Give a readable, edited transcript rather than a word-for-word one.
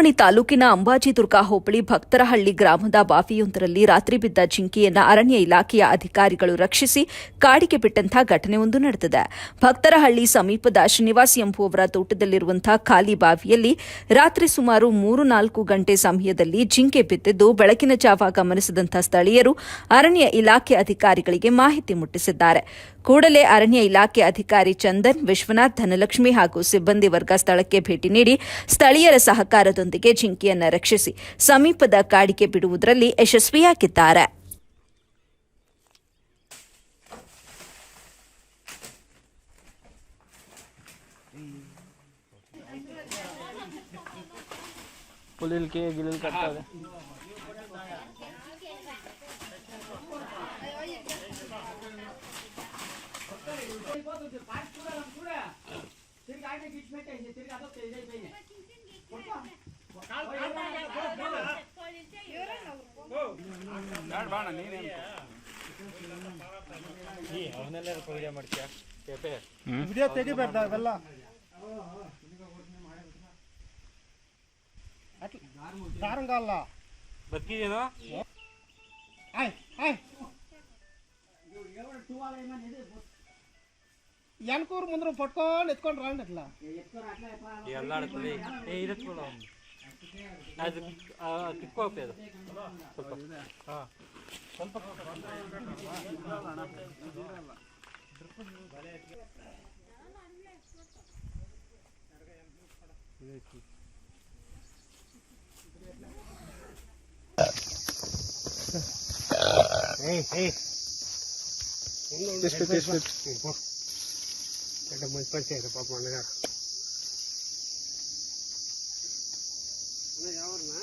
ಚಿಂತಾಮಣಿ ತಾಲೂಕಿನ ಅಂಬಾಜಿದುರ್ಗ ಹೋಬಳಿ ಭಕ್ತರಹಳ್ಳಿ ಗ್ರಾಮದ ಬಾವಿಯೊಂದರಲ್ಲಿ ರಾತ್ರಿ ಬಿದ್ದ ಜಿಂಕೆಯನ್ನು ಅರಣ್ಯ ಇಲಾಖೆಯ ಅಧಿಕಾರಿಗಳು ರಕ್ಷಿಸಿ ಕಾಡಿಗೆ ಬಿಟ್ಟಂತಹ ಘಟನೆಯೊಂದು ನಡೆದಿದೆ. ಭಕ್ತರಹಳ್ಳಿ ಸಮೀಪದ ಶ್ರೀನಿವಾಸ್ ಎಂಬುವವರ ತೋಟದಲ್ಲಿರುವಂತಹ ಖಾಲಿ ಬಾವಿಯಲ್ಲಿ ರಾತ್ರಿ ಸುಮಾರು 3-4 ಗಂಟೆ ಸಮಯದಲ್ಲಿ ಜಿಂಕೆ ಬಿದ್ದಿದ್ದು ಬೆಳಗಿನ ಜಾವ ಗಮನಿಸಿದಂತಹ ಸ್ಥಳೀಯರು ಅರಣ್ಯ ಇಲಾಖೆ ಅಧಿಕಾರಿಗಳಿಗೆ ಮಾಹಿತಿ ಮುಟ್ಟಿಸಿದ್ದಾರೆ. ಕೂಡಲೇ ಅರಣ್ಯ ಇಲಾಖೆ ಅಧಿಕಾರಿ ಚಂದನ್, ವಿಶ್ವನಾಥ್, ಧನಲಕ್ಷ್ಮಿ ಹಾಗೂ ಸಿಬ್ಬಂದಿ ವರ್ಗ ಸ್ಥಳಕ್ಕೆ ಭೇಟಿ ನೀಡಿ ಸ್ಥಳೀಯರ ಸಹಕಾರದೊಂದಿಗೆ ಜಿಂಕೆಯನ್ನು ರಕ್ಷಿಸಿ ಸಮೀಪದ ಕಾಡಿಗೆ ಬಿಡುವುದರಲ್ಲಿ ಯಶಸ್ವಿಯಾಗಿದ್ದಾರೆ. ವಿಡಿಯೋ ತೆಗಿಬೇಡ ಅವೆಲ್ಲ ದಾರಂಗಲ್ಲ ಬದುಕಿದೇನೋ ಎನ್ಕೂರ್ ಮುಂದ್ರ ಪಟ್ಕೊಂಡು ಎತ್ಕೊಂಡು ರಾಂಡಲ್ಲ ಎಲ್ಲ ಆಡ್ತದೆ. ಇದೆತ್ಕೊಳ್ಳ ಅದು ಕಿಕ್ಕೋಪಿ ಅದು ಸ್ವಲ್ಪ ಸ್ವಲ್ಪ ಪಾಪ ಮನೆಗಾರ ಯಾವ್ರನ್ನ